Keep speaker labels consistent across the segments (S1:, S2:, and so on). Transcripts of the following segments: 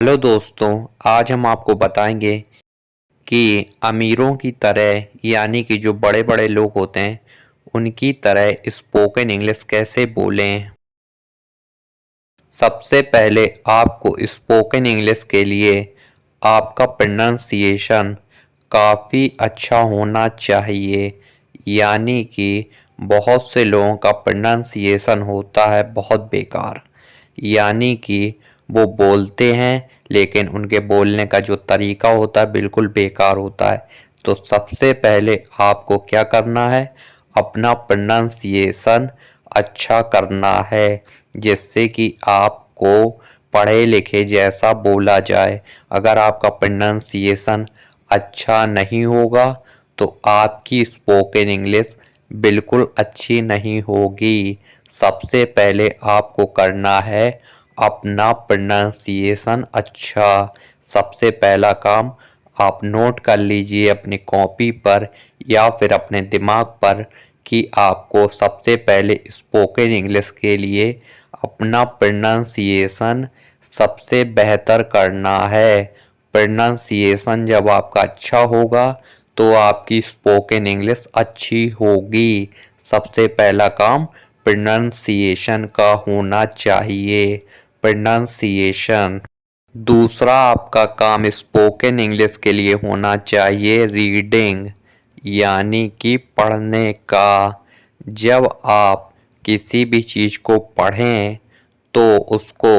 S1: Hello दोस्तों, आज हम आपको बताएंगे कि अमीरों की तरह यानी कि जो बड़े बड़े लोग होते हैं उनकी तरह स्पोकन इंग्लिश कैसे बोलें। सबसे पहले आपको स्पोकन इंग्लिश के लिए आपका प्रोनाउंसिएशन काफ़ी अच्छा होना चाहिए। यानी कि बहुत से लोगों का प्रोनाउंसिएशन होता है बहुत बेकार। यानी कि वो बोलते हैं लेकिन उनके बोलने का जो तरीका होता है बिल्कुल बेकार होता है। तो सबसे पहले आपको क्या करना है, अपना प्रोनाउंसिएशन अच्छा करना है जिससे कि आपको पढ़े लिखे जैसा बोला जाए। अगर आपका प्रोनाउंसिएशन अच्छा नहीं होगा तो आपकी स्पोकन इंग्लिश बिल्कुल अच्छी नहीं होगी। सबसे पहले आपको करना है अपना प्रोनाउंसिएशन अच्छा। सबसे पहला काम आप नोट कर लीजिए अपनी कॉपी पर या फिर अपने दिमाग पर कि आपको सबसे पहले स्पोकन इंग्लिश के लिए अपना प्रोनाउंसिएशन सबसे बेहतर करना है। प्रोनाउंसिएशन जब आपका अच्छा होगा तो आपकी स्पोकन इंग्लिश अच्छी होगी। सबसे पहला काम प्रोनाउंसिएशन का होना चाहिए। प्रोनाउंसिएशन। दूसरा आपका काम स्पोकन इंग्लिश के लिए होना चाहिए रीडिंग, यानी कि पढ़ने का। जब आप किसी भी चीज़ को पढ़ें तो उसको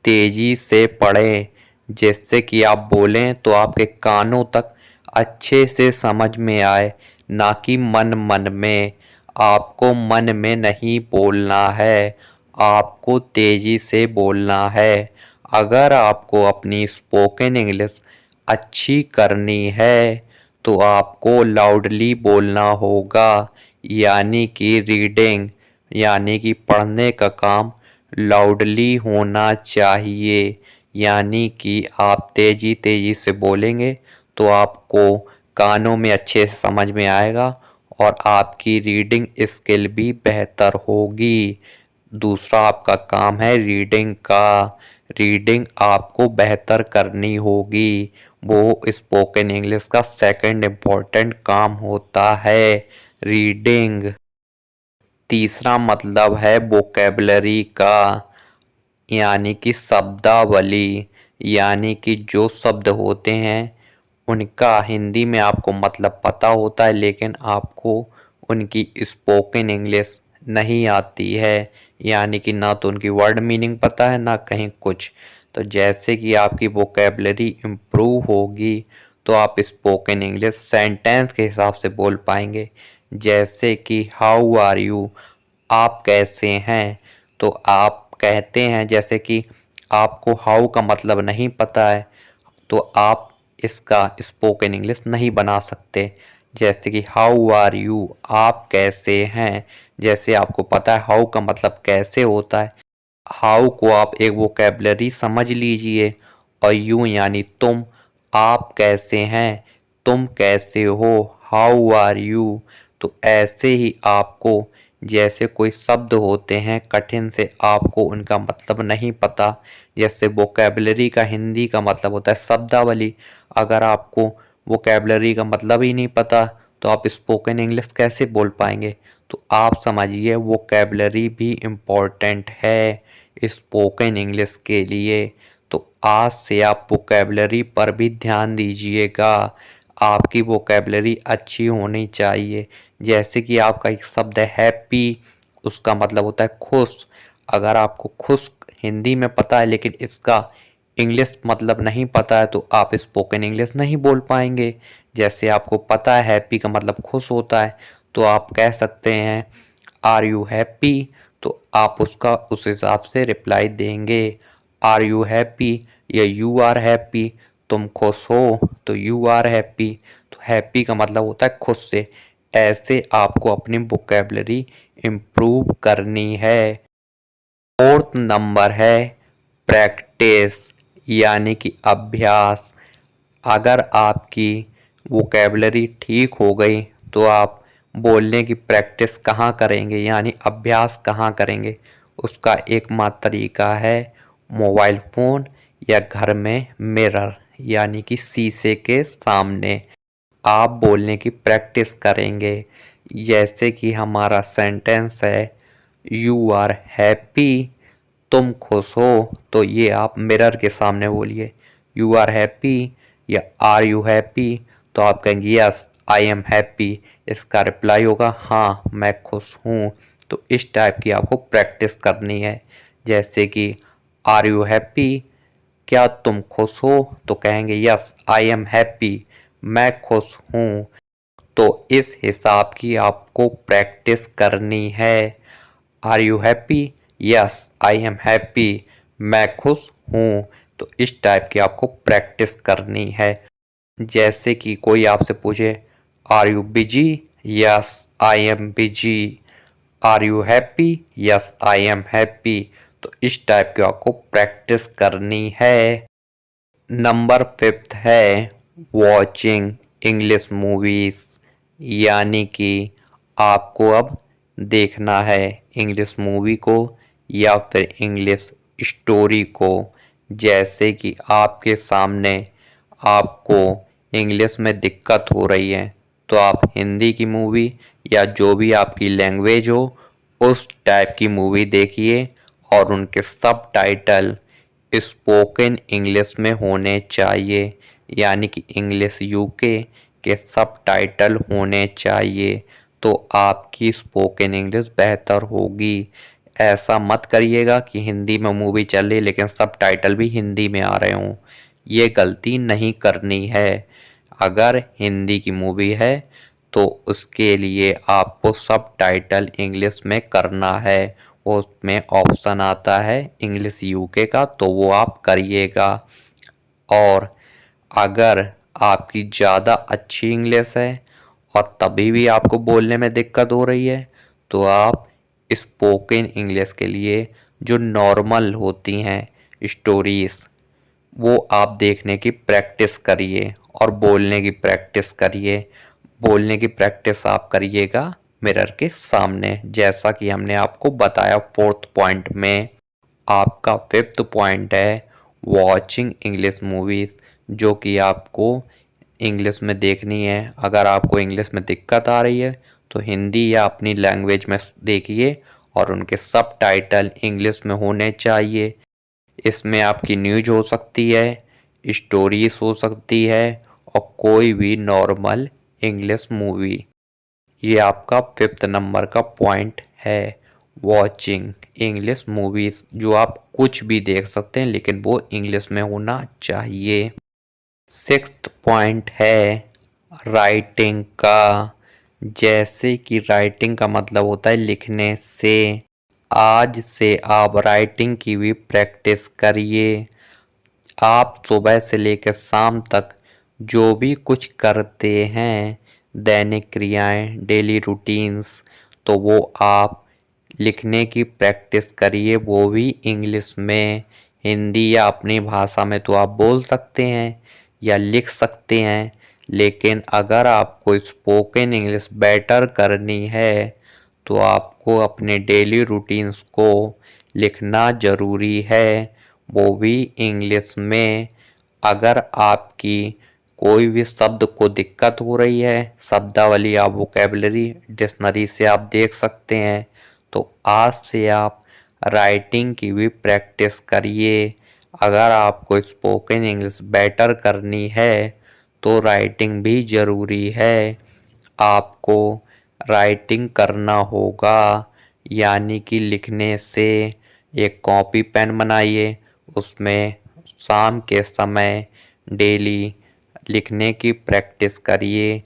S1: तेज़ी से पढ़ें जिससे कि आप बोलें तो आपके कानों तक अच्छे से समझ में आए, ना कि मन मन में। आपको मन में नहीं बोलना है, आपको तेज़ी से बोलना है। अगर आपको अपनी स्पोकन इंग्लिश अच्छी करनी है तो आपको लाउडली बोलना होगा, यानी कि रीडिंग यानी कि पढ़ने का काम लाउडली होना चाहिए। यानी कि आप तेज़ी तेज़ी से बोलेंगे तो आपको कानों में अच्छे से समझ में आएगा और आपकी रीडिंग स्किल भी बेहतर होगी। दूसरा आपका काम है रीडिंग का। रीडिंग आपको बेहतर करनी होगी, वो स्पोकन इंग्लिश का सेकंड इम्पोर्टेंट काम होता है रीडिंग। तीसरा मतलब है वोकैबुलरी का, यानी कि शब्दावली। यानी कि जो शब्द होते हैं उनका हिंदी में आपको मतलब पता होता है लेकिन आपको उनकी स्पोकन इंग्लिश नहीं आती है। यानी कि ना तो उनकी वर्ड मीनिंग पता है ना कहीं कुछ। तो जैसे कि आपकी वोकैबुलरी इम्प्रूव होगी तो आप स्पोकन इंग्लिश सेंटेंस के हिसाब से बोल पाएंगे। जैसे कि हाउ आर यू, आप कैसे हैं। तो आप कहते हैं, जैसे कि आपको हाउ का मतलब नहीं पता है तो आप इसका स्पोकन इंग्लिश नहीं बना सकते। जैसे कि हाउ आर यू, आप कैसे हैं। जैसे आपको पता है हाउ का मतलब कैसे होता है, हाउ को आप एक वोकैबुलरी समझ लीजिए। और यू यानी तुम, आप कैसे हैं, तुम कैसे हो, हाउ आर यू। तो ऐसे ही आपको जैसे कोई शब्द होते हैं कठिन से आपको उनका मतलब नहीं पता, जैसे वोकैबुलरी का हिंदी का मतलब होता है शब्दावली। अगर आपको वोकैबुलरी का मतलब ही नहीं पता तो आप स्पोकन इंग्लिश कैसे बोल पाएंगे। तो आप समझिए वोकैबुलरी भी इम्पोर्टेंट है स्पोकन इंग्लिश के लिए। तो आज से आप वोकैबुलरी पर भी ध्यान दीजिएगा। आपकी वोकैबुलरी अच्छी होनी चाहिए। जैसे कि आपका एक शब्द है हैप्पी, उसका मतलब होता है खुश। अगर आपको खुश हिंदी में पता है लेकिन इसका इंग्लिश मतलब नहीं पता है तो आप स्पोकन इंग्लिश नहीं बोल पाएंगे। जैसे आपको पता है हैप्पी का मतलब खुश होता है तो आप कह सकते हैं आर यू हैप्पी। तो आप उसका उस हिसाब से रिप्लाई देंगे, आर यू हैप्पी या यू आर हैप्पी। तुम खुश हो तो यू आर हैप्पी। तो हैप्पी का मतलब होता है खुश से। ऐसे आपको अपनी वोकैबुलरी इम्प्रूव करनी है। फोर्थ नंबर है प्रैक्टिस, यानी कि अभ्यास। अगर आपकी वोकैबुलरी ठीक हो गई तो आप बोलने की प्रैक्टिस कहाँ करेंगे, यानी अभ्यास कहाँ करेंगे। उसका एकमात्र तरीका है मोबाइल फ़ोन या घर में मिरर यानी कि शीशे के सामने आप बोलने की प्रैक्टिस करेंगे। जैसे कि हमारा सेंटेंस है यू आर हैप्पी, तुम खुश हो, तो ये आप मिरर के सामने बोलिए यू आर हैप्पी या आर यू हैप्पी, तो आप कहेंगे यस आई एम हैप्पी। इसका रिप्लाई होगा हाँ मैं खुश हूँ। तो इस टाइप की आपको प्रैक्टिस करनी है। जैसे कि आर यू हैप्पी, क्या तुम खुश हो, तो कहेंगे यस आई एम हैप्पी, मैं खुश हूँ। तो इस हिसाब की आपको प्रैक्टिस करनी है। Are you happy, yes I am happy, मैं खुश हूँ। तो इस टाइप की आपको प्रैक्टिस करनी है। जैसे कि कोई आपसे पूछे are you busy, yes I am busy, are you happy, yes I am happy. तो इस टाइप की आपको प्रैक्टिस करनी है। नंबर 5 है वॉचिंग इंग्लिश मूवीज, यानी कि आपको अब देखना है इंग्लिश मूवी को या फिर इंग्लिश स्टोरी को। जैसे कि आपके सामने आपको इंग्लिश में दिक्कत हो रही है तो आप हिंदी की मूवी या जो भी आपकी लैंग्वेज हो उस टाइप की मूवी देखिए और उनके सब टाइटल स्पोकन इंग्लिश में होने चाहिए, यानी कि इंग्लिश यूके के सब टाइटल होने चाहिए। तो आपकी स्पोकन इंग्लिश बेहतर होगी। ऐसा मत करिएगा कि हिंदी में मूवी चल रही लेकिन सब टाइटल भी हिंदी में आ रहे हों, ये गलती नहीं करनी है। अगर हिंदी की मूवी है तो उसके लिए आपको सब टाइटल इंग्लिश में करना है। उसमें ऑप्शन आता है इंग्लिश यूके का, तो वो आप करिएगा। और अगर आपकी ज़्यादा अच्छी इंग्लिश है और तभी भी आपको बोलने में दिक्कत हो रही है तो आप स्पोकन इंग्लिश के लिए जो नॉर्मल होती हैं स्टोरीज़ वो आप देखने की प्रैक्टिस करिए और बोलने की प्रैक्टिस करिए। बोलने की प्रैक्टिस आप करिएगा मिरर के सामने, जैसा कि हमने आपको बताया 4th पॉइंट में। आपका 5th पॉइंट है वॉचिंग इंग्लिश मूवीज़, जो कि आपको इंग्लिश में देखनी है। अगर आपको इंग्लिश में दिक्कत आ रही है तो हिंदी या अपनी लैंग्वेज में देखिए और उनके सब टाइटल इंग्लिश में होने चाहिए। इसमें आपकी न्यूज हो सकती है, स्टोरीज हो सकती है और कोई भी नॉर्मल इंग्लिश मूवी। ये आपका 5th नंबर का पॉइंट है वॉचिंग इंग्लिश मूवीज, जो आप कुछ भी देख सकते हैं लेकिन वो इंग्लिश में होना चाहिए। 6th पॉइंट है राइटिंग का। जैसे कि राइटिंग का मतलब होता है लिखने से। आज से आप राइटिंग की भी प्रैक्टिस करिए। आप सुबह से लेकर शाम तक जो भी कुछ करते हैं दैनिक क्रियाएं, डेली रूटीन्स, तो वो आप लिखने की प्रैक्टिस करिए, वो भी इंग्लिश में। हिंदी या अपनी भाषा में तो आप बोल सकते हैं या लिख सकते हैं, लेकिन अगर आपको स्पोकन इंग्लिश बेटर करनी है तो आपको अपने डेली रूटीन्स को लिखना ज़रूरी है, वो भी इंग्लिश में। अगर आपकी कोई भी शब्द को दिक्कत हो रही है, शब्दावली या वोकेबलरी डिक्शनरी से आप देख सकते हैं, तो आज से आप राइटिंग की भी प्रैक्टिस करिए। अगर आपको स्पोकन इंग्लिश बेटर करनी है तो राइटिंग भी ज़रूरी है। आपको राइटिंग करना होगा, यानी कि लिखने से। एक कॉपी पेन बनाइए, उसमें शाम के समय डेली लिखने की प्रैक्टिस करिए,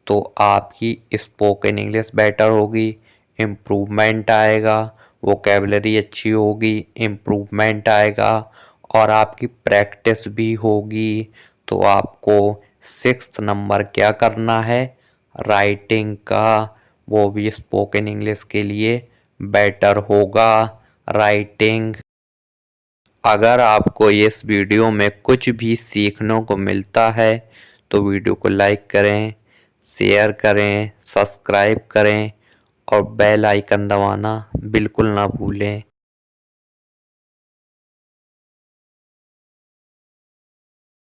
S1: तो आपकी स्पोकन इंग्लिश बेटर होगी, इम्प्रूवमेंट आएगा, वोकेबलरी अच्छी होगी, इम्प्रूवमेंट आएगा और आपकी प्रैक्टिस भी होगी। तो आपको 6th नंबर क्या करना है, राइटिंग का, वो भी स्पोकन इंग्लिश के लिए बेटर होगा राइटिंग। अगर आपको इस वीडियो में कुछ भी सीखने को मिलता है तो वीडियो को लाइक करें, शेयर करें, सब्सक्राइब करें और बेल आइकन दबाना बिल्कुल ना भूलें।